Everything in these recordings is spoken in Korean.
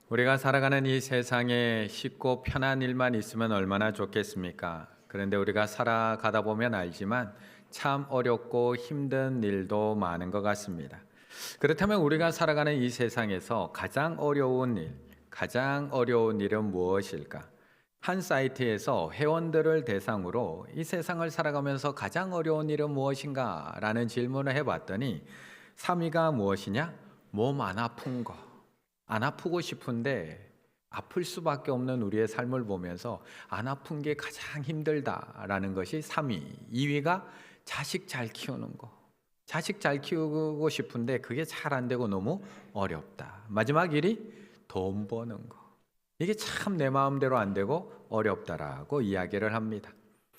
우리가 살아가는 이 세상에 쉽고 편한 일만 있으면 얼마나 좋겠습니까? 그런데 우리가 살아가다 보면 알지만 참 어렵고 힘든 일도 많은 것 같습니다. 그렇다면 우리가 살아가는 이 세상에서 가장 어려운 일은 무엇일까? 한 사이트에서 회원들을 대상으로 이 세상을 살아가면서 가장 어려운 일은 무엇인가? 라는 질문을 해봤더니 3위가 무엇이냐? 몸 안 아픈 거. 안 아프고 싶은데 아플 수밖에 없는 우리의 삶을 보면서 안 아픈 게 가장 힘들다라는 것이 3위. 2위가 자식 잘 키우는 거. 자식 잘 키우고 싶은데 그게 잘 안 되고 너무 어렵다. 마지막 1위 돈 버는 거. 이게 참 내 마음대로 안 되고 어렵다라고 이야기를 합니다.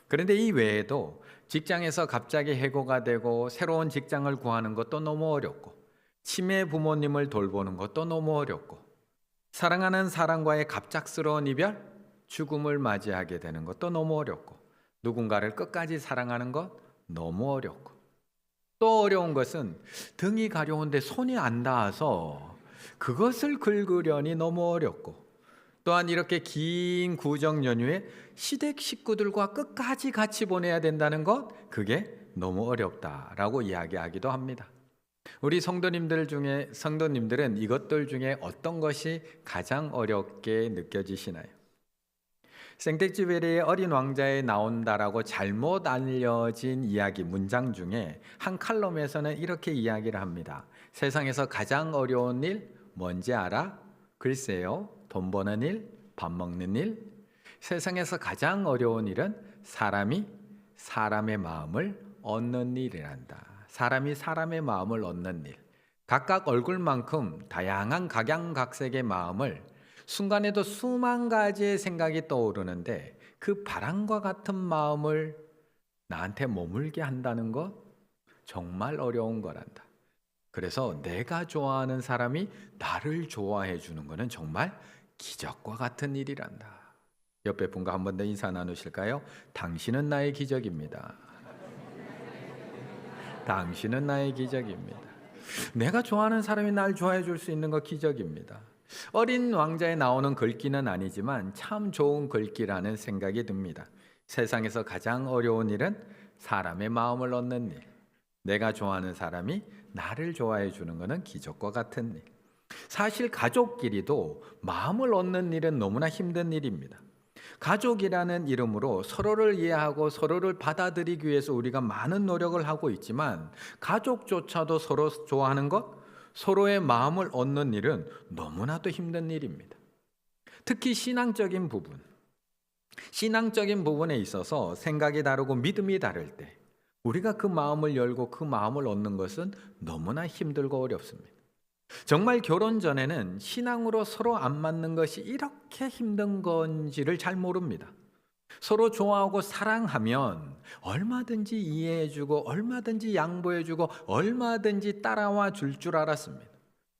그런데 이 외에도 직장에서 갑자기 해고가 되고 새로운 직장을 구하는 것도 너무 어렵고 치매 부모님을 돌보는 것도 너무 어렵고 사랑하는 사람과의 갑작스러운 이별, 죽음을 맞이하게 되는 것도 너무 어렵고 누군가를 끝까지 사랑하는 것 너무 어렵고 또 어려운 것은 등이 가려운데 손이 안 닿아서 그것을 긁으려니 너무 어렵고 또한 이렇게 긴 구정 연휴에 시댁 식구들과 끝까지 같이 보내야 된다는 것 그게 너무 어렵다라고 이야기하기도 합니다. 우리 성도님들은 이것들 중에 어떤 것이 가장 어렵게 느껴지시나요? 생텍쥐베리의 어린 왕자에 나온다라고 잘못 알려진 이야기 문장 중에 한 칼럼에서는 이렇게 이야기를 합니다. 세상에서 가장 어려운 일 뭔지 알아? 글쎄요. 돈 버는 일, 밥 먹는 일. 세상에서 가장 어려운 일은 사람이 사람의 마음을 얻는 일이란다. 사람이 사람의 마음을 얻는 일. 각각 얼굴만큼 다양한 각양각색의 마음을 순간에도 수만 가지의 생각이 떠오르는데 그 바람과 같은 마음을 나한테 머물게 한다는 것 정말 어려운 거란다. 그래서 내가 좋아하는 사람이 나를 좋아해 주는 것은 정말 기적과 같은 일이란다. 옆에 분과 한 번 더 인사 나누실까요? 당신은 나의 기적입니다. 당신은 나의 기적입니다. 내가 좋아하는 사람이 날 좋아해 줄 수 있는 거 기적입니다. 어린 왕자에 나오는 글귀는 아니지만 참 좋은 글귀라는 생각이 듭니다. 세상에서 가장 어려운 일은 사람의 마음을 얻는 일. 내가 좋아하는 사람이 나를 좋아해 주는 것은 기적과 같은 일. 사실 가족끼리도 마음을 얻는 일은 너무나 힘든 일입니다. 가족이라는 이름으로 서로를 이해하고 서로를 받아들이기 위해서 우리가 많은 노력을 하고 있지만 가족조차도 서로 좋아하는 것, 서로의 마음을 얻는 일은 너무나도 힘든 일입니다. 특히 신앙적인 부분에 있어서 생각이 다르고 믿음이 다를 때 우리가 그 마음을 열고 그 마음을 얻는 것은 너무나 힘들고 어렵습니다. 정말 결혼 전에는 신앙으로 서로 안 맞는 것이 이렇게 힘든 건지를 잘 모릅니다. 서로 좋아하고 사랑하면 얼마든지 이해해주고 얼마든지 양보해주고 얼마든지 따라와 줄 알았습니다.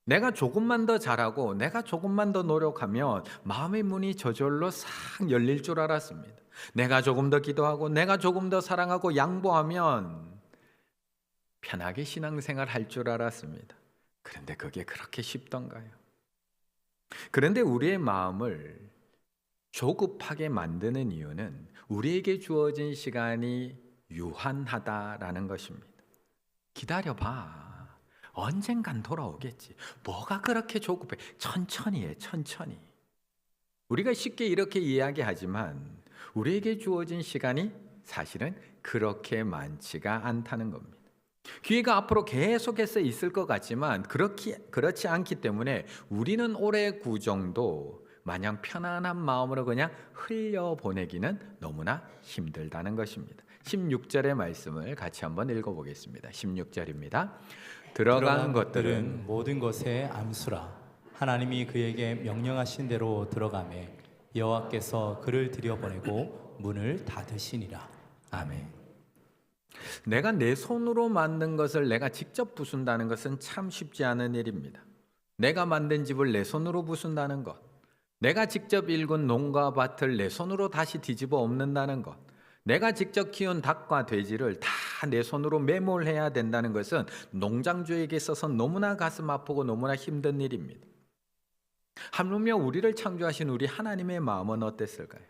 내가 조금만 더 잘하고 내가 조금만 더 노력하면 마음의 문이 저절로 싹 열릴 줄 알았습니다. 내가 조금 더 기도하고 내가 조금 더 사랑하고 양보하면 편하게 신앙생활 할 줄 알았습니다. 그런데 그게 그렇게 쉽던가요? 그런데 우리의 마음을 조급하게 만드는 이유는 우리에게 주어진 시간이 유한하다라는 것입니다. 기다려봐. 언젠간 돌아오겠지. 뭐가 그렇게 조급해? 천천히 해, 천천히. 우리가 쉽게 이렇게 이야기하지만 우리에게 주어진 시간이 사실은 그렇게 많지가 않다는 겁니다. 기회가 앞으로 계속해서 있을 것 같지만 그렇지 않기 때문에 우리는 올해 구정도 마냥 편안한 마음으로 그냥 흘려보내기는 너무나 힘들다는 것입니다. 16절의 말씀을 같이 한번 읽어보겠습니다. 16절입니다. 들어간 것들은 모든 것에 암수라. 하나님이 그에게 명령하신 대로 들어가매 여호와께서 그를 들여보내고 문을 닫으시니라. 아멘. 내가 내 손으로 만든 것을 내가 직접 부순다는 것은 참 쉽지 않은 일입니다. 내가 만든 집을 내 손으로 부순다는 것, 내가 직접 일군 농가 밭을 내 손으로 다시 뒤집어 엎는다는 것, 내가 직접 키운 닭과 돼지를 다 내 손으로 매몰해야 된다는 것은 농장주에게 있어서 너무나 가슴 아프고 너무나 힘든 일입니다. 하물며 우리를 창조하신 우리 하나님의 마음은 어땠을까요?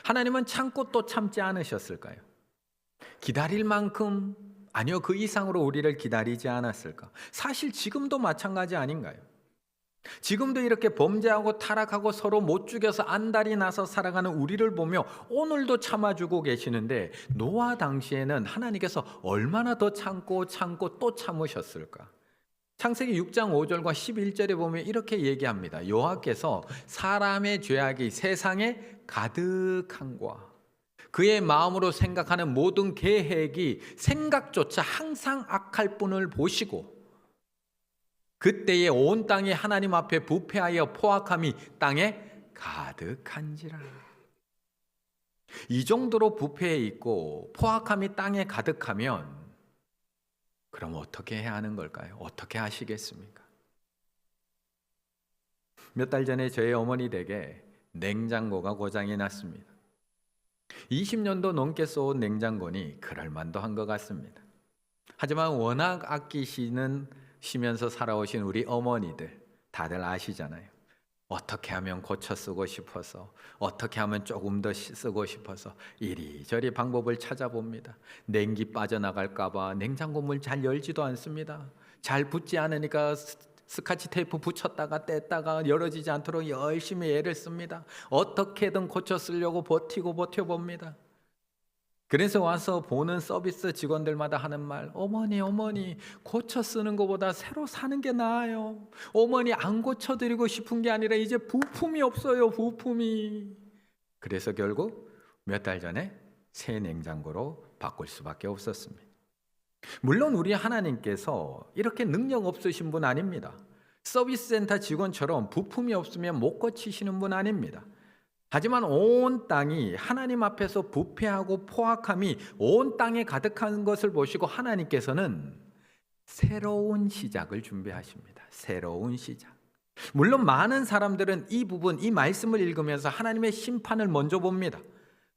하나님은 참고 또 참지 않으셨을까요? 기다릴 만큼, 아니요, 그 이상으로 우리를 기다리지 않았을까? 사실 지금도 마찬가지 아닌가요? 지금도 이렇게 범죄하고 타락하고 서로 못 죽여서 안달이 나서 살아가는 우리를 보며 오늘도 참아주고 계시는데, 노아 당시에는 하나님께서 얼마나 더 참고 또 참으셨을까? 창세기 6장 5절과 11절에 보면 이렇게 얘기합니다. 여호와께서 사람의 죄악이 세상에 가득한과 그의 마음으로 생각하는 모든 계획이 생각조차 항상 악할 뿐을 보시고, 그때에 온 땅이 하나님 앞에 부패하여 포악함이 땅에 가득한지라. 이 정도로 부패해 있고 포악함이 땅에 가득하면 그럼 어떻게 해야 하는 걸까요? 어떻게 하시겠습니까? 몇 달 전에 저희 어머니 댁에 냉장고가 고장이 났습니다. 20년도 넘게 써온 냉장고니 그럴만도 한 것 같습니다. 하지만 워낙 아끼시면서 살아오신 우리 어머니들 다들 아시잖아요. 어떻게 하면 고쳐 쓰고 싶어서, 어떻게 하면 조금 더 쓰고 싶어서 이리저리 방법을 찾아봅니다. 냉기 빠져나갈까 봐 냉장고 문 잘 열지도 않습니다. 잘 붙지 않으니까 스카치 테이프 붙였다가 뗐다가 열어지지 않도록 열심히 애를 씁니다. 어떻게든 고쳐 쓰려고 버텨봅니다. 그래서 와서 보는 서비스 직원들마다 하는 말, 어머니 고쳐 쓰는 것보다 새로 사는 게 나아요. 어머니 안 고쳐드리고 싶은 게 아니라 이제 부품이 없어요, 부품이. 그래서 결국 몇 달 전에 새 냉장고로 바꿀 수밖에 없었습니다. 물론 우리 하나님께서 이렇게 능력 없으신 분 아닙니다. 서비스 센터 직원처럼 부품이 없으면 못 고치시는 분 아닙니다. 하지만 온 땅이 하나님 앞에서 부패하고 포악함이 온 땅에 가득한 것을 보시고 하나님께서는 새로운 시작을 준비하십니다. 새로운 시작. 물론 많은 사람들은 이 부분, 이 말씀을 읽으면서 하나님의 심판을 먼저 봅니다.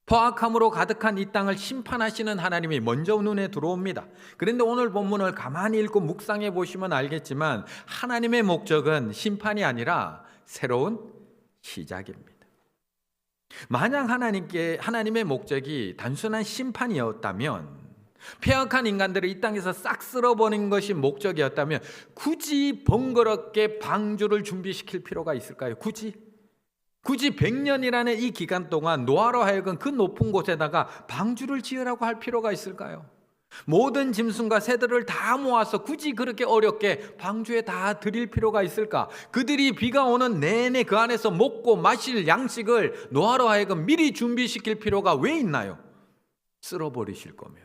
포악함으로 가득한 이 땅을 심판하시는 하나님이 먼저 눈에 들어옵니다. 그런데 오늘 본문을 가만히 읽고 묵상해 보시면 알겠지만 하나님의 목적은 심판이 아니라 새로운 시작입니다. 만약 하나님의 목적이 단순한 심판이었다면, 폐악한 인간들을 이 땅에서 싹 쓸어버리는 것이 목적이었다면 굳이 번거롭게 방주를 준비시킬 필요가 있을까요? 굳이 100년이라는 이 기간 동안 노아로 하여금 그 높은 곳에다가 방주를 지으라고 할 필요가 있을까요? 모든 짐승과 새들을 다 모아서 굳이 그렇게 어렵게 방주에 다 드릴 필요가 있을까? 그들이 비가 오는 내내 그 안에서 먹고 마실 양식을 노아로 하여금 미리 준비시킬 필요가 왜 있나요? 쓸어버리실 거면.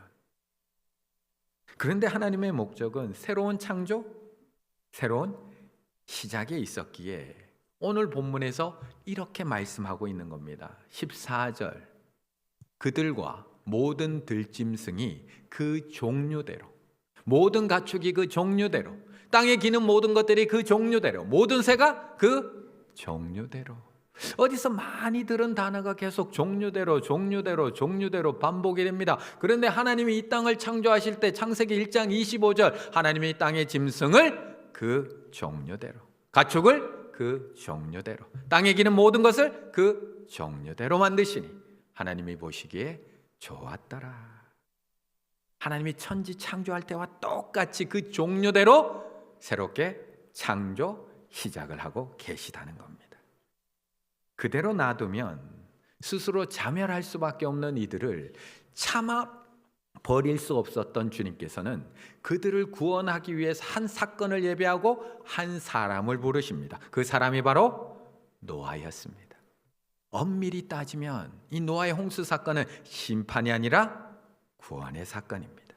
그런데 하나님의 목적은 새로운 창조, 새로운 시작에 있었기에 오늘 본문에서 이렇게 말씀하고 있는 겁니다. 14절, 그들과 모든 들짐승이 그 종류대로, 모든 가축이 그 종류대로, 땅에 기는 모든 것들이 그 종류대로, 모든 새가 그 종류대로. 어디서 많이 들은 단어가 계속 종류대로 반복이 됩니다. 그런데 하나님이 이 땅을 창조하실 때 창세기 1장 25절, 하나님이 이 땅의 짐승을 그 종류대로, 가축을 그 종류대로, 땅에 기는 모든 것을 그 종류대로 만드시니 하나님이 보시기에 좋았더라. 하나님이 천지 창조할 때와 똑같이 그 종류대로 새롭게 창조 시작을 하고 계시다는 겁니다. 그대로 놔두면 스스로 자멸할 수밖에 없는 이들을 참아 버릴 수 없었던 주님께서는 그들을 구원하기 위해서 한 사건을 예배하고 한 사람을 부르십니다. 그 사람이 바로 노아였습니다. 엄밀히 따지면 이 노아의 홍수 사건은 심판이 아니라 구원의 사건입니다.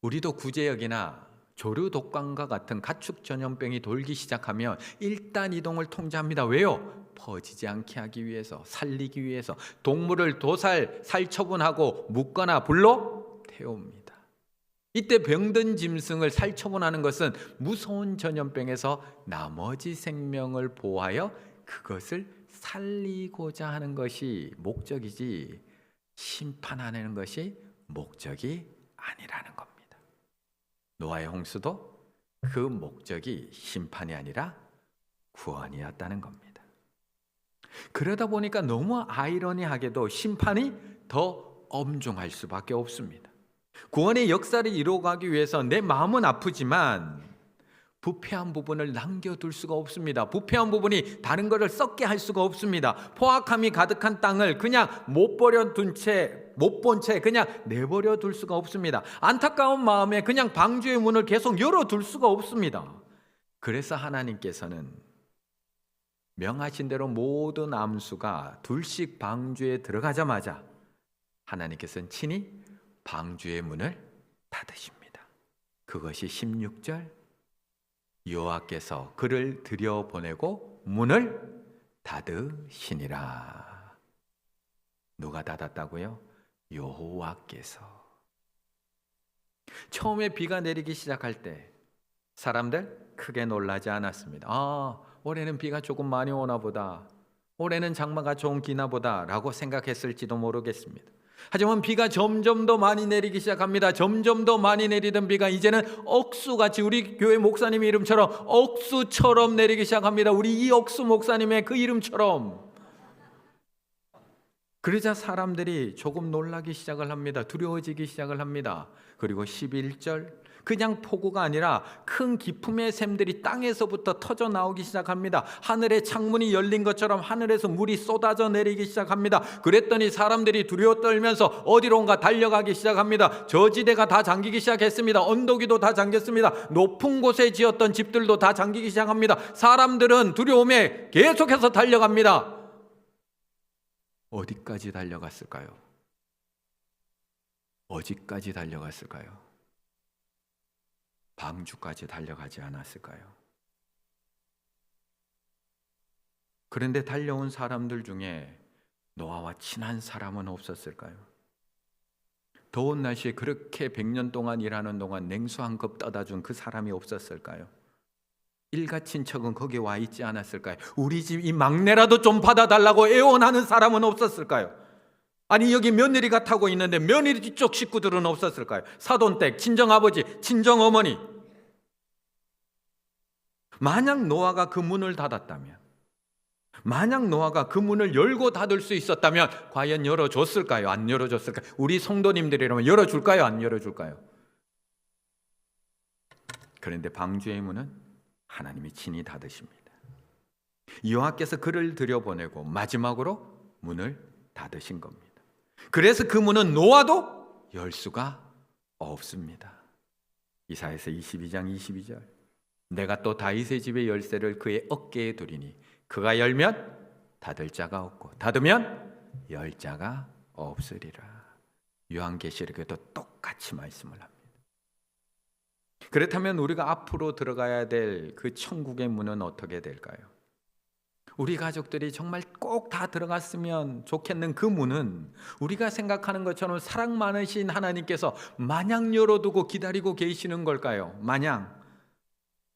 우리도 구제역이나 조류 독감과 같은 가축 전염병이 돌기 시작하면 일단 이동을 통제합니다. 왜요? 퍼지지 않게 하기 위해서, 살리기 위해서 동물을 살처분하고 묻거나 불로 태웁니다. 이때 병든 짐승을 살처분하는 것은 무서운 전염병에서 나머지 생명을 보호하여 그것을 살리고자 하는 것이 목적이지 심판하는 것이 목적이 아니라는 겁니다. 노아의 홍수도 그 목적이 심판이 아니라 구원이었다는 겁니다. 그러다 보니까 너무 아이러니하게도 심판이 더 엄중할 수밖에 없습니다. 구원의 역사를 이루어가기 위해서 내 마음은 아프지만 부패한 부분을 남겨둘 수가 없습니다. 부패한 부분이 다른 것을 썩게 할 수가 없습니다. 포악함이 가득한 땅을 그냥 못 버려둔 채, 못 본 채 그냥 내버려 둘 수가 없습니다. 안타까운 마음에 그냥 방주의 문을 계속 열어둘 수가 없습니다. 그래서 하나님께서는 명하신 대로 모든 암수가 둘씩 방주에 들어가자마자 하나님께서는 친히 방주의 문을 닫으십니다. 그것이 16절, 여호와께서 그를 들여보내고 문을 닫으시니라. 누가 닫았다고요? 여호와께서. 처음에 비가 내리기 시작할 때 사람들 크게 놀라지 않았습니다. 올해는 비가 조금 많이 오나 보다, 올해는 장마가 좀 기나 보다 라고 생각했을지도 모르겠습니다. 하지만 비가 점점 더 많이 내리기 시작합니다. 점점 더 많이 내리던 비가 이제는 억수같이, 우리 교회 목사님 이름처럼 억수처럼 내리기 시작합니다. 우리 이억수 목사님의 그 이름처럼. 그러자 사람들이 조금 놀라기 시작을 합니다. 두려워지기 시작을 합니다. 그리고 11절, 그냥 폭우가 아니라 큰 기품의 샘들이 땅에서부터 터져 나오기 시작합니다. 하늘의 창문이 열린 것처럼 하늘에서 물이 쏟아져 내리기 시작합니다. 그랬더니 사람들이 두려워 떨면서 어디론가 달려가기 시작합니다. 저지대가 다 잠기기 시작했습니다. 언덕위도 다 잠겼습니다. 높은 곳에 지었던 집들도 다 잠기기 시작합니다. 사람들은 두려움에 계속해서 달려갑니다. 어디까지 달려갔을까요? 어디까지 달려갔을까요? 방주까지 달려가지 않았을까요? 그런데 달려온 사람들 중에 노아와 친한 사람은 없었을까요? 더운 날씨에 그렇게 100년 동안 일하는 동안 냉수 한 컵 떠다 준 그 사람이 없었을까요? 일가 친척은 거기에 와 있지 않았을까요? 우리 집 이 막내라도 좀 받아달라고 애원하는 사람은 없었을까요? 아니, 여기 며느리가 타고 있는데 며느리 쪽 식구들은 없었을까요? 사돈댁, 친정아버지, 친정어머니. 만약 노아가 그 문을 닫았다면, 만약 노아가 그 문을 열고 닫을 수 있었다면 과연 열어줬을까요? 안 열어줬을까요? 우리 성도님들이라면 열어줄까요? 안 열어줄까요? 그런데 방주의 문은 하나님이 친히 닫으십니다. 여호와께서 그를 들여보내고 마지막으로 문을 닫으신 겁니다. 그래서 그 문은 노아도 열 수가 없습니다. 이사야서 22장 22절, 내가 또 다윗의 집의 열쇠를 그의 어깨에 두리니 그가 열면 닫을 자가 없고 닫으면 열 자가 없으리라. 요한계시록에도 똑같이 말씀을 합니다. 그렇다면 우리가 앞으로 들어가야 될 그 천국의 문은 어떻게 될까요? 우리 가족들이 정말 꼭 다 들어갔으면 좋겠는 그 문은 우리가 생각하는 것처럼 사랑 많으신 하나님께서 마냥 열어두고 기다리고 계시는 걸까요? 마냥.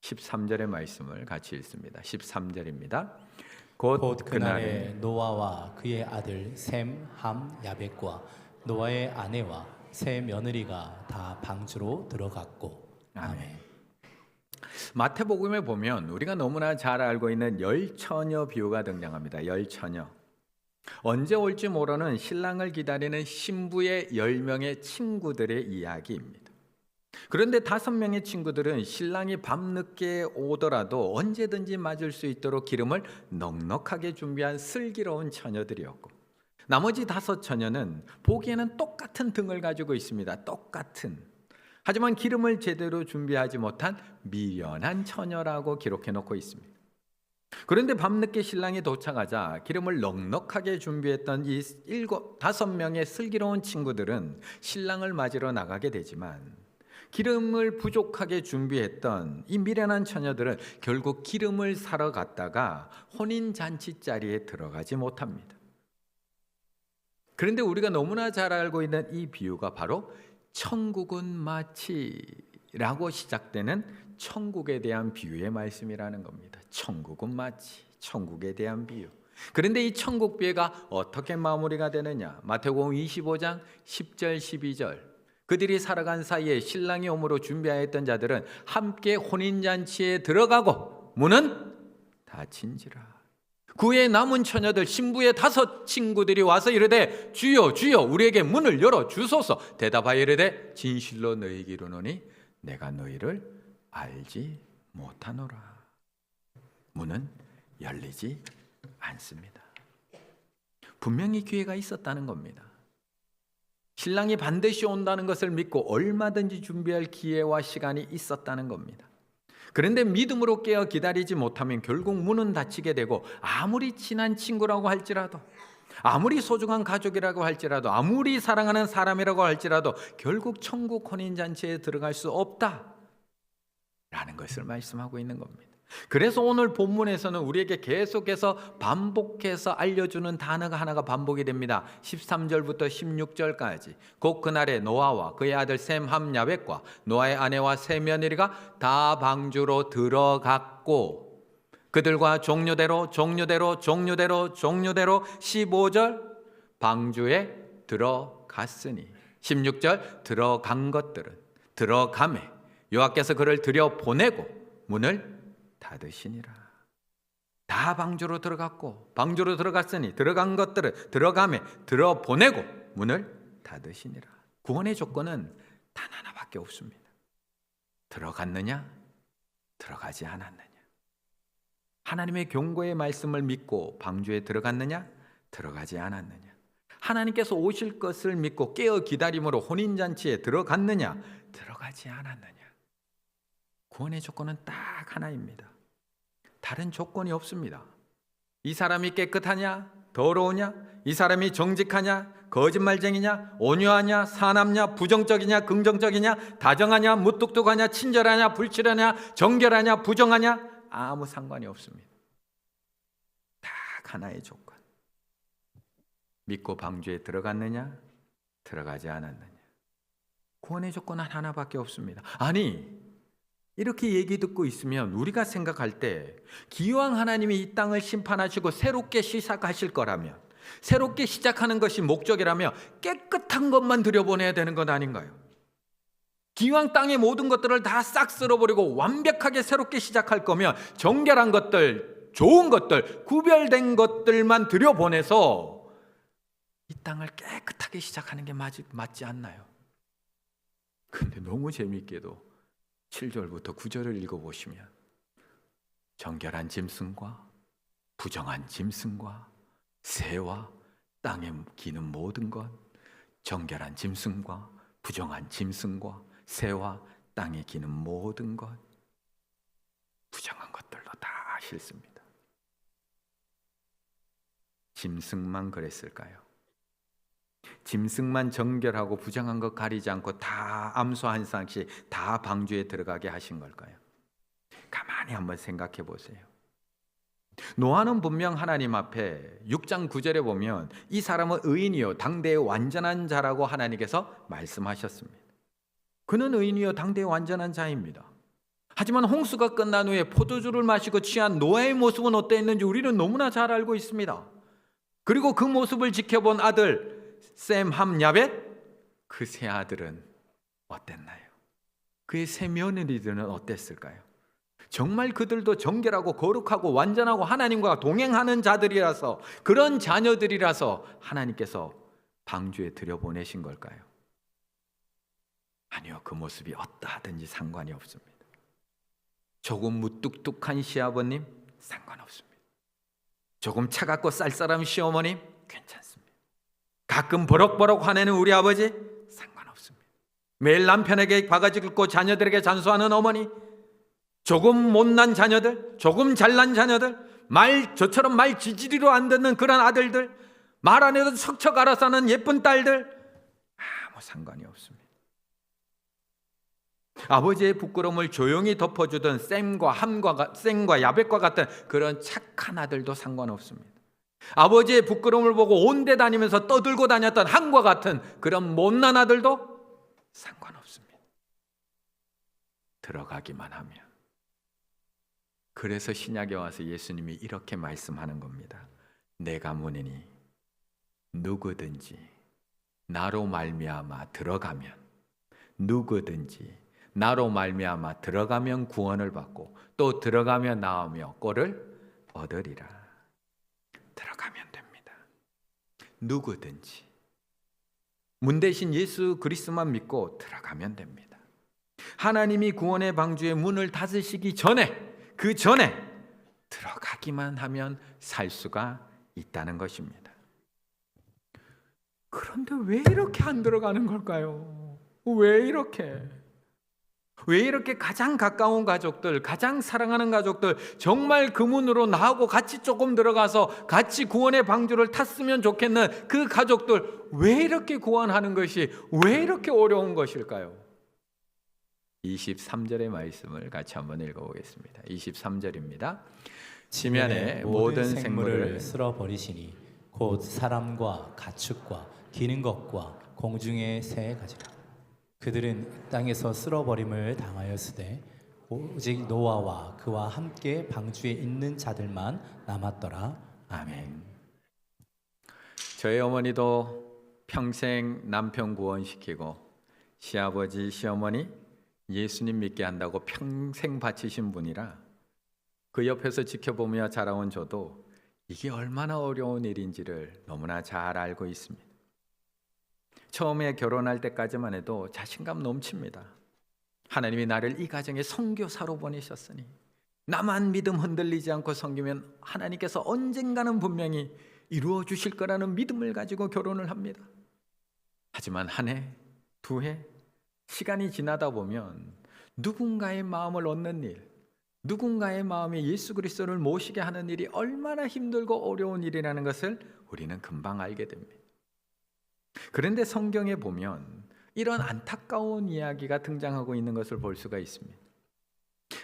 13절의 말씀을 같이 읽습니다. 13절입니다. 곧 그날에 노아와 그의 아들 셈, 함, 야벳과 노아의 아내와 세 며느리가 다 방주로 들어갔고. 아멘. 마태복음에 보면 우리가 너무나 잘 알고 있는 열처녀 비유가 등장합니다. 열처녀. 언제 올지 모르는 신랑을 기다리는 신부의 10명의 친구들의 이야기입니다. 그런데 5명의 친구들은 신랑이 밤늦게 오더라도 언제든지 맞을 수 있도록 기름을 넉넉하게 준비한 슬기로운 처녀들이었고, 나머지 5 처녀는 보기에는 똑같은 등을 가지고 있습니다. 똑같은. 하지만 기름을 제대로 준비하지 못한 미련한 처녀라고 기록해 놓고 있습니다. 그런데 밤늦게 신랑이 도착하자 기름을 넉넉하게 준비했던 이 5명의 슬기로운 친구들은 신랑을 맞으러 나가게 되지만, 기름을 부족하게 준비했던 이 미련한 처녀들은 결국 기름을 사러 갔다가 혼인잔치 자리에 들어가지 못합니다. 그런데 우리가 너무나 잘 알고 있는 이 비유가 바로 천국은 마치라고 시작되는 천국에 대한 비유의 말씀이라는 겁니다. 천국은 마치, 천국에 대한 비유. 그런데 이 천국 비유가 어떻게 마무리가 되느냐? 마태복음 25장 10절 12절. 그들이 살아간 사이에 신랑이 오므로 준비하였던 자들은 함께 혼인잔치에 들어가고 문은 닫힌지라. 그의 남은 처녀들 신부의 5 친구들이 와서 이르되 주여 주여 우리에게 문을 열어 주소서. 대답하여 이르되 진실로 너희에게 이르노니 내가 너희를 알지 못하노라. 문은 열리지 않습니다. 분명히 기회가 있었다는 겁니다. 신랑이 반드시 온다는 것을 믿고 얼마든지 준비할 기회와 시간이 있었다는 겁니다. 그런데 믿음으로 깨어 기다리지 못하면 결국 문은 닫히게 되고, 아무리 친한 친구라고 할지라도, 아무리 소중한 가족이라고 할지라도, 아무리 사랑하는 사람이라고 할지라도 결국 천국 혼인잔치에 들어갈 수 없다라는 것을 말씀하고 있는 겁니다. 그래서 오늘 본문에서는 우리에게 계속해서 반복해서 알려주는 단어가 하나가 반복이 됩니다. 13절부터 16절까지. 곧 그날에 노아와 그의 아들 셈, 함, 야벳과 노아의 아내와 세 며느리가 다 방주로 들어갔고 그들과 종류대로 15절 방주에 들어갔으니 16절 들어간 것들은 들어가매 여호와께서 그를 들여보내고 문을 닫으시니라. 다 방주로 들어갔고 방주로 들어갔으니 들어간 것들을 들어가매 들어보내고 문을 닫으시니라. 구원의 조건은 단 하나밖에 없습니다. 들어갔느냐 들어가지 않았느냐. 하나님의 경고의 말씀을 믿고 방주에 들어갔느냐 들어가지 않았느냐. 하나님께서 오실 것을 믿고 깨어 기다림으로 혼인잔치에 들어갔느냐 들어가지 않았느냐. 구원의 조건은 딱 하나입니다. 다른 조건이 없습니다. 이 사람이 깨끗하냐 더러우냐, 이 사람이 정직하냐 거짓말쟁이냐, 온유하냐 사납냐 부정적이냐 긍정적이냐, 다정하냐 무뚝뚝하냐, 친절하냐 불친하냐, 정결하냐 부정하냐, 아무 상관이 없습니다. 딱 하나의 조건. 믿고 방주에 들어갔느냐 들어가지 않았느냐. 구원의 조건은 하나밖에 없습니다. 아니, 이렇게 얘기 듣고 있으면 우리가 생각할 때 기왕 하나님이 이 땅을 심판하시고 새롭게 시작하실 거라면, 새롭게 시작하는 것이 목적이라면 깨끗한 것만 들여보내야 되는 것 아닌가요? 기왕 땅의 모든 것들을 다 싹 쓸어버리고 완벽하게 새롭게 시작할 거면 정결한 것들, 좋은 것들, 구별된 것들만 들여보내서 이 땅을 깨끗하게 시작하는 게 맞지 않나요? 근데 너무 재미있게도 7절부터 9절을 읽어보시면 정결한 짐승과 부정한 짐승과 새와 땅에 기는 모든 것, 정결한 짐승과 부정한 짐승과 새와 땅에 기는 모든 것, 부정한 것들로 다 싫습니다. 짐승만 그랬을까요? 짐승만 정결하고 부정한 것 가리지 않고 다 암소 한 쌍씩 다 방주에 들어가게 하신 걸까요? 가만히 한번 생각해 보세요. 노아는 분명 하나님 앞에 6장 9절에 보면 이 사람은 의인이요 당대의 완전한 자라고 하나님께서 말씀하셨습니다. 그는 의인이요 당대의 완전한 자입니다. 하지만 홍수가 끝난 후에 포도주를 마시고 취한 노아의 모습은 어땠는지 우리는 너무나 잘 알고 있습니다. 그리고 그 모습을 지켜본 아들 셈, 함, 야벳, 그 세 아들은 어땠나요? 그의 세 며느리들은 어땠을까요? 정말 그들도 정결하고 거룩하고 완전하고 하나님과 동행하는 자들이라서, 그런 자녀들이라서 하나님께서 방주에 들여보내신 걸까요? 아니요, 그 모습이 어떠하든지 상관이 없습니다. 조금 무뚝뚝한 시아버님 상관없습니다. 조금 차갑고 쌀쌀한 시어머님 괜찮습니다. 가끔 버럭버럭 화내는 우리 아버지 상관없습니다. 매일 남편에게 바가지 긁고 자녀들에게 잔소하는 어머니, 조금 못난 자녀들, 조금 잘난 자녀들, 저처럼 말 지지리로 안 듣는 그런 아들들, 말 안 해도 척척 알아서 하는 예쁜 딸들, 아무 상관이 없습니다. 아버지의 부끄러움을 조용히 덮어주던 셈과 야벳과 같은 그런 착한 아들도 상관없습니다. 아버지의 부끄러움을 보고 온데 다니면서 떠들고 다녔던 함과 같은 그런 못난 아들도 상관없습니다. 들어가기만 하면. 그래서 신약에 와서 예수님이 이렇게 말씀하는 겁니다. 내가 문이니 누구든지 나로 말미암아 들어가면, 누구든지 나로 말미암아 들어가면 구원을 받고 또 들어가며 나오며 꼴을 얻으리라. 들어가면 됩니다. 누구든지 문 대신 예수 그리스도만 믿고 들어가면 됩니다. 하나님이 구원의 방주의 문을 닫으시기 전에, 그 전에 들어가기만 하면 살 수가 있다는 것입니다. 그런데 왜 이렇게 안 들어가는 걸까요? 왜 이렇게 가장 가까운 가족들, 가장 사랑하는 가족들, 정말 그 문으로 나하고 같이 조금 들어가서 같이 구원의 방주를 탔으면 좋겠는 그 가족들, 왜 이렇게 구원하는 것이 왜 이렇게 어려운 것일까요? 23절의 말씀을 같이 한번 읽어보겠습니다. 23절입니다. 지면의 모든 생물을 쓸어버리시니 곧 사람과 가축과 기는 것과 공중의 새 가지라. 그들은 땅에서 쓸어버림을 당하였으되 오직 노아와 그와 함께 방주에 있는 자들만 남았더라. 아멘. 저희 어머니도 평생 남편 구원시키고 시아버지, 시어머니 예수님 믿게 한다고 평생 바치신 분이라 그 옆에서 지켜보며 자라온 저도 이게 얼마나 어려운 일인지를 너무나 잘 알고 있습니다. 처음에 결혼할 때까지만 해도 자신감 넘칩니다. 하나님이 나를 이 가정에 선교사로 보내셨으니 나만 믿음 흔들리지 않고 섬기면 하나님께서 언젠가는 분명히 이루어 주실 거라는 믿음을 가지고 결혼을 합니다. 하지만 한 해, 두 해, 시간이 지나다 보면 누군가의 마음을 얻는 일, 누군가의 마음에 예수 그리스도를 모시게 하는 일이 얼마나 힘들고 어려운 일이라는 것을 우리는 금방 알게 됩니다. 그런데 성경에 보면 이런 안타까운 이야기가 등장하고 있는 것을 볼 수가 있습니다.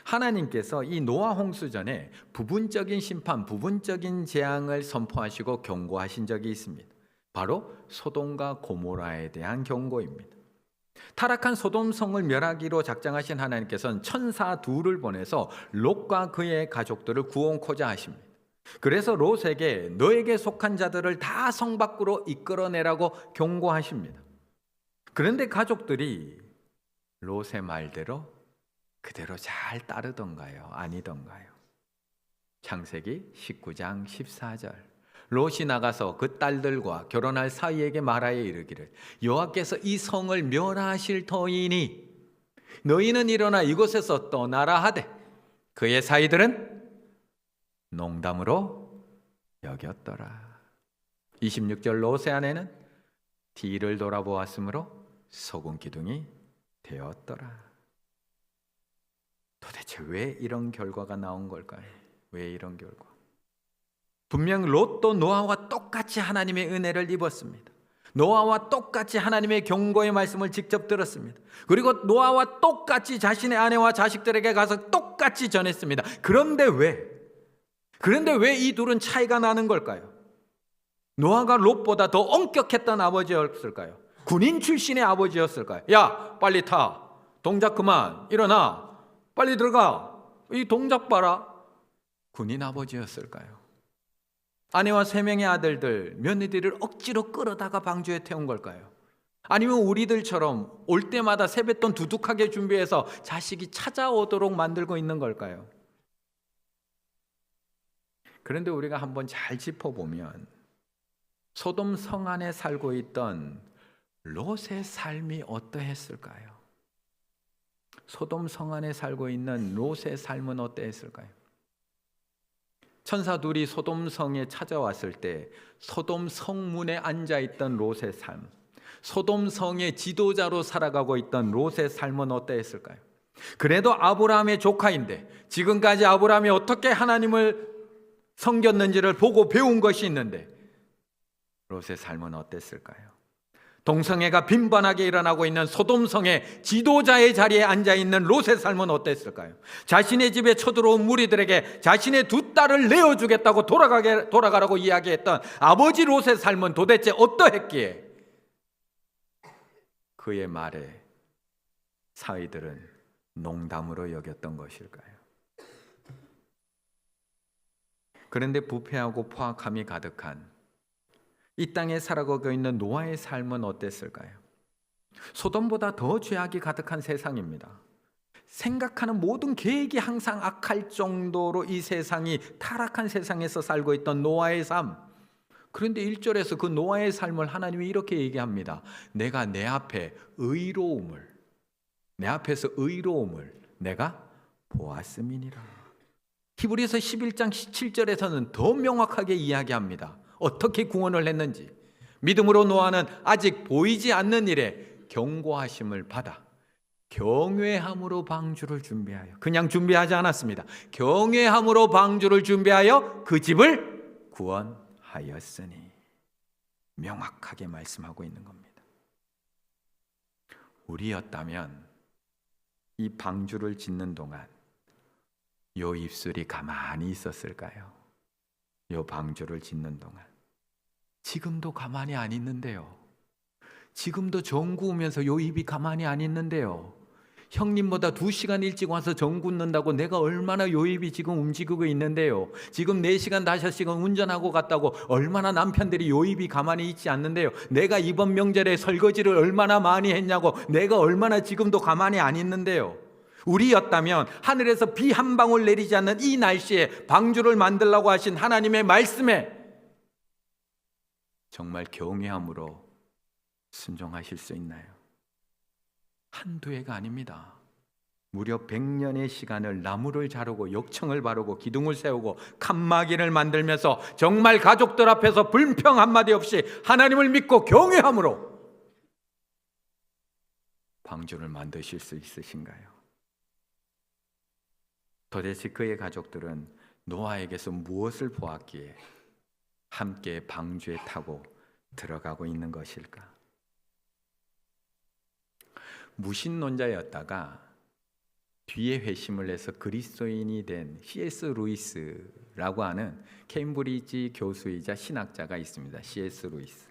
하나님께서 이 노아 홍수 전에 부분적인 심판, 부분적인 재앙을 선포하시고 경고하신 적이 있습니다. 바로 소돔과 고모라에 대한 경고입니다. 타락한 소돔 성을 멸하기로 작정하신 하나님께서는 천사 둘을 보내서 롯과 그의 가족들을 구원코자 하십니다. 그래서 롯에게 너에게 속한 자들을 다 성 밖으로 이끌어내라고 경고하십니다. 그런데 가족들이 롯의 말대로 그대로 잘 따르던가요? 아니던가요? 창세기 19장 14절. 롯이 나가서 그 딸들과 결혼할 사위에게 말하여 이르기를 여호와께서 이 성을 멸하실 터이니 너희는 일어나 이곳에서 떠나라 하되 그의 사위들은 농담으로 여겼더라. 26절. 롯의 아내는 뒤를 돌아보았으므로 소금 기둥이 되었더라. 도대체 왜 이런 결과가 나온 걸까요? 왜 이런 결과? 분명 롯도 노아와 똑같이 하나님의 은혜를 입었습니다. 노아와 똑같이 하나님의 경고의 말씀을 직접 들었습니다. 그리고 노아와 똑같이 자신의 아내와 자식들에게 가서 똑같이 전했습니다. 그런데 왜 이 둘은 차이가 나는 걸까요? 노아가 롯보다 더 엄격했던 아버지였을까요? 군인 출신의 아버지였을까요? 야, 빨리 타. 동작 그만. 일어나. 빨리 들어가. 이 동작 봐라. 군인 아버지였을까요? 아내와 3명의 아들들, 며느리를 억지로 끌어다가 방주에 태운 걸까요? 아니면 우리들처럼 올 때마다 세뱃돈 두둑하게 준비해서 자식이 찾아오도록 만들고 있는 걸까요? 그런데 우리가 한번 잘 짚어보면 소돔 성 안에 살고 있던 롯의 삶이 어떠했을까요? 소돔 성 안에 살고 있는 롯의 삶은 어떠했을까요? 천사 둘이 소돔 성에 찾아왔을 때 소돔 성문에 앉아있던 롯의 삶, 소돔 성의 지도자로 살아가고 있던 롯의 삶은 어떠했을까요? 그래도 아브라함의 조카인데 지금까지 아브라함이 어떻게 하나님을 섬겼는지를 보고 배운 것이 있는데 롯의 삶은 어땠을까요? 동성애가 빈번하게 일어나고 있는 소돔성의 지도자의 자리에 앉아있는 롯의 삶은 어땠을까요? 자신의 집에 쳐들어온 무리들에게 자신의 2 딸을 내어주겠다고 돌아가라고 이야기했던 아버지 롯의 삶은 도대체 어떠했기에 그의 말에 사위들은 농담으로 여겼던 것일까요? 그런데 부패하고 포악함이 가득한 이 땅에 살아가고 있는 노아의 삶은 어땠을까요? 소돔보다 더 죄악이 가득한 세상입니다. 생각하는 모든 계획이 항상 악할 정도로 이 세상이 타락한 세상에서 살고 있던 노아의 삶. 그런데 1절에서 그 노아의 삶을 하나님이 이렇게 얘기합니다. 내가 내 앞에서 의로움을 내가 보았음이니라. 히브리서 11장 17절에서는 더 명확하게 이야기합니다. 어떻게 구원을 했는지. 믿음으로 노아는 아직 보이지 않는 일에 경고하심을 받아 경외함으로 방주를 준비하여, 그냥 준비하지 않았습니다. 경외함으로 방주를 준비하여 그 집을 구원하였으니. 명확하게 말씀하고 있는 겁니다. 우리였다면 이 방주를 짓는 동안 요 입술이 가만히 있었을까요? 요 방주를 짓는 동안. 지금도 가만히 안 있는데요. 지금도 정 구우면서 요 입이 가만히 안 있는데요. 형님보다 2시간 일찍 와서 정 굽는다고 내가 얼마나 요 입이 지금 움직이고 있는데요. 지금 4시간 5시간 운전하고 갔다고 얼마나 남편들이 요 입이 가만히 있지 않는데요. 내가 이번 명절에 설거지를 얼마나 많이 했냐고 내가 얼마나 지금도 가만히 안 있는데요. 우리였다면 하늘에서 비 한 방울 내리지 않는 이 날씨에 방주를 만들라고 하신 하나님의 말씀에 정말 경외함으로 순종하실 수 있나요? 한두 해가 아닙니다. 무려 100년의 시간을 나무를 자르고 역청을 바르고 기둥을 세우고 칸막이를 만들면서 정말 가족들 앞에서 불평 한마디 없이 하나님을 믿고 경외함으로 방주를 만드실 수 있으신가요? 도대체 그의 가족들은 노아에게서 무엇을 보았기에 함께 방주에 타고 들어가고 있는 것일까? 무신론자였다가 뒤에 회심을 해서 그리스도인이 된 C.S. 루이스라고 하는 케임브리지 교수이자 신학자가 있습니다. C.S. 루이스.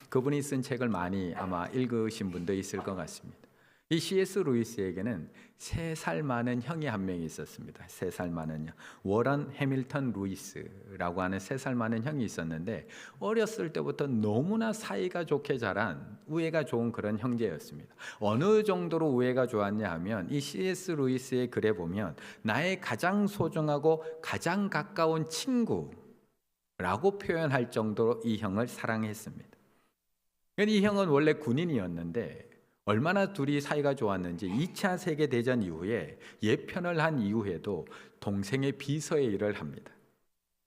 그분이 쓴 책을 많이 아마 읽으신 분도 있을 것 같습니다. 이 C.S. 루이스에게는 3살 많은 형이 한 명이 있었습니다. 3살 많은 형. 워런 해밀턴 루이스라고 하는 3살 많은 형이 있었는데 어렸을 때부터 너무나 사이가 좋게 자란 우애가 좋은 그런 형제였습니다. 어느 정도로 우애가 좋았냐 하면 이 C.S. 루이스의 글에 보면 나의 가장 소중하고 가장 가까운 친구라고 표현할 정도로 이 형을 사랑했습니다. 이 형은 원래 군인이었는데 얼마나 둘이 사이가 좋았는지 2차 세계대전 이후에 예편을 한 이후에도 동생의 비서의 일을 합니다.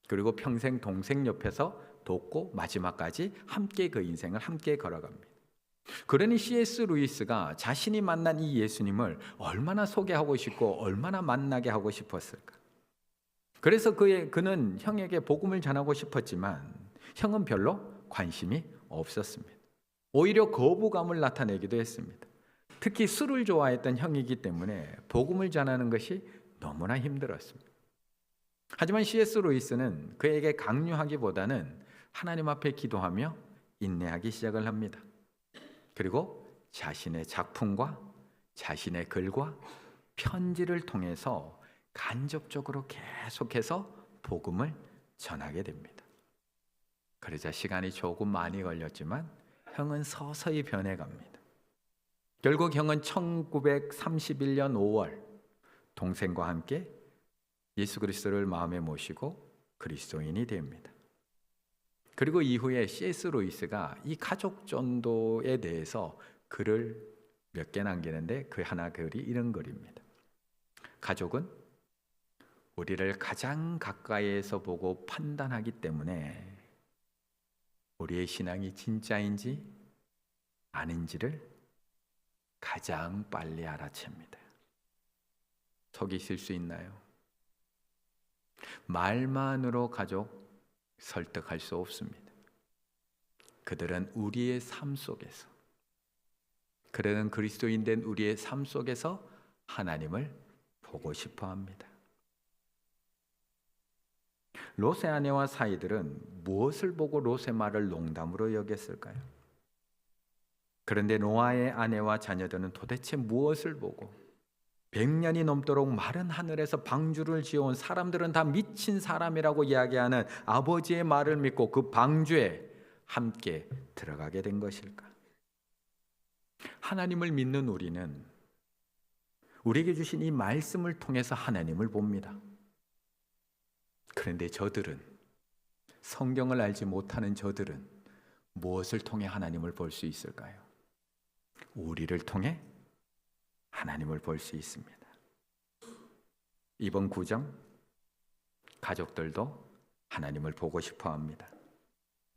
그리고 평생 동생 옆에서 돕고 마지막까지 함께 그 인생을 함께 걸어갑니다. 그러니 C.S. 루이스가 자신이 만난 이 예수님을 얼마나 소개하고 싶고 얼마나 만나게 하고 싶었을까. 그래서 그는 형에게 복음을 전하고 싶었지만 형은 별로 관심이 없었습니다. 오히려 거부감을 나타내기도 했습니다. 특히 술을 좋아했던 형이기 때문에 복음을 전하는 것이 너무나 힘들었습니다. 하지만 C.S. 루이스는 그에게 강요하기보다는 하나님 앞에 기도하며 인내하기 시작을 합니다. 그리고 자신의 작품과 자신의 글과 편지를 통해서 간접적으로 계속해서 복음을 전하게 됩니다. 그러자 시간이 조금 많이 걸렸지만 형은 서서히 변해갑니다. 결국 형은 1931년 5월 동생과 함께 예수 그리스도를 마음에 모시고 그리스도인이 됩니다. 그리고 이후에 C.S. 루이스가 이 가족 전도에 대해서 글을 몇 개 남기는데 그 하나 글이 이런 글입니다. 가족은 우리를 가장 가까이에서 보고 판단하기 때문에 우리의 신앙이 진짜인지 아닌지를 가장 빨리 알아챕니다. 속이실 수 있나요? 말만으로 가족 설득할 수 없습니다. 그들은 우리의 삶 속에서, 그들은 그리스도인 된 우리의 삶 속에서 하나님을 보고 싶어 합니다. 롯의 아내와 사이들은 무엇을 보고 롯의 말을 농담으로 여겼을까요? 그런데 노아의 아내와 자녀들은 도대체 무엇을 보고 100년이 넘도록 마른 하늘에서 방주를 지어온 사람들은 다 미친 사람이라고 이야기하는 아버지의 말을 믿고 그 방주에 함께 들어가게 된 것일까? 하나님을 믿는 우리는 우리에게 주신 이 말씀을 통해서 하나님을 봅니다. 그런데 저들은, 성경을 알지 못하는 저들은 무엇을 통해 하나님을 볼 수 있을까요? 우리를 통해 하나님을 볼 수 있습니다. 이번 구정, 가족들도 하나님을 보고 싶어 합니다.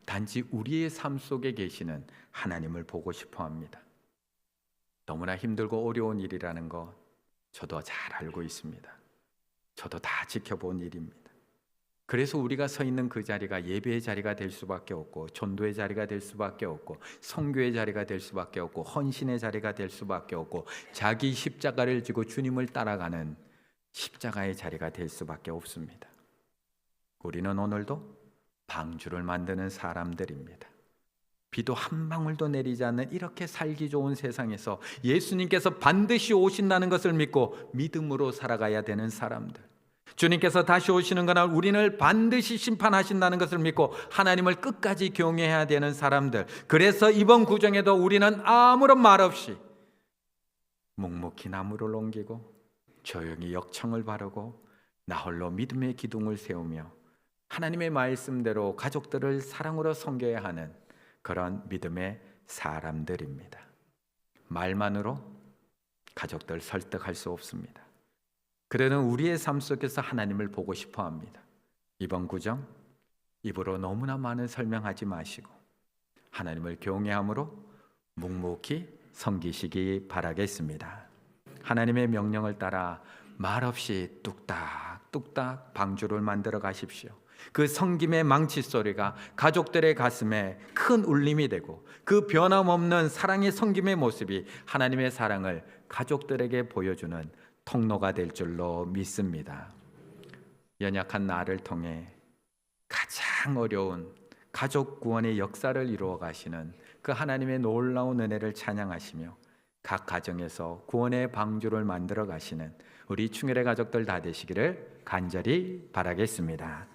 단지 우리의 삶 속에 계시는 하나님을 보고 싶어 합니다. 너무나 힘들고 어려운 일이라는 것 저도 잘 알고 있습니다. 저도 다 지켜본 일입니다. 그래서 우리가 서 있는 그 자리가 예배의 자리가 될 수밖에 없고, 전도의 자리가 될 수밖에 없고, 선교의 자리가 될 수밖에 없고, 헌신의 자리가 될 수밖에 없고, 자기 십자가를 지고 주님을 따라가는 십자가의 자리가 될 수밖에 없습니다. 우리는 오늘도 방주를 만드는 사람들입니다. 비도 한 방울도 내리지 않는 이렇게 살기 좋은 세상에서 예수님께서 반드시 오신다는 것을 믿고 믿음으로 살아가야 되는 사람들, 주님께서 다시 오시는 그날 우리를 반드시 심판하신다는 것을 믿고 하나님을 끝까지 경외해야 되는 사람들, 그래서 이번 구정에도 우리는 아무런 말 없이 묵묵히 나무를 옮기고 조용히 역청을 바르고 나 홀로 믿음의 기둥을 세우며 하나님의 말씀대로 가족들을 사랑으로 섬겨야 하는 그런 믿음의 사람들입니다. 말만으로 가족들 설득할 수 없습니다. 그들은 우리의 삶 속에서 하나님을 보고 싶어 합니다. 이번 구정 입으로 너무나 많은 설명하지 마시고 하나님을 경외함으로 묵묵히 섬기시기 바라겠습니다. 하나님의 명령을 따라 말없이 뚝딱뚝딱 방주를 만들어 가십시오. 그 섬김의 망치 소리가 가족들의 가슴에 큰 울림이 되고, 그 변함없는 사랑의 섬김의 모습이 하나님의 사랑을 가족들에게 보여주는 통로가 될 줄로 믿습니다. 연약한 나를 통해 가장 어려운 가족 구원의 역사를 이루어 가시는 그 하나님의 놀라운 은혜를 찬양하시며 각 가정에서 구원의 방주를 만들어 가시는 우리 충혈의 가족들 다 되시기를 간절히 바라겠습니다.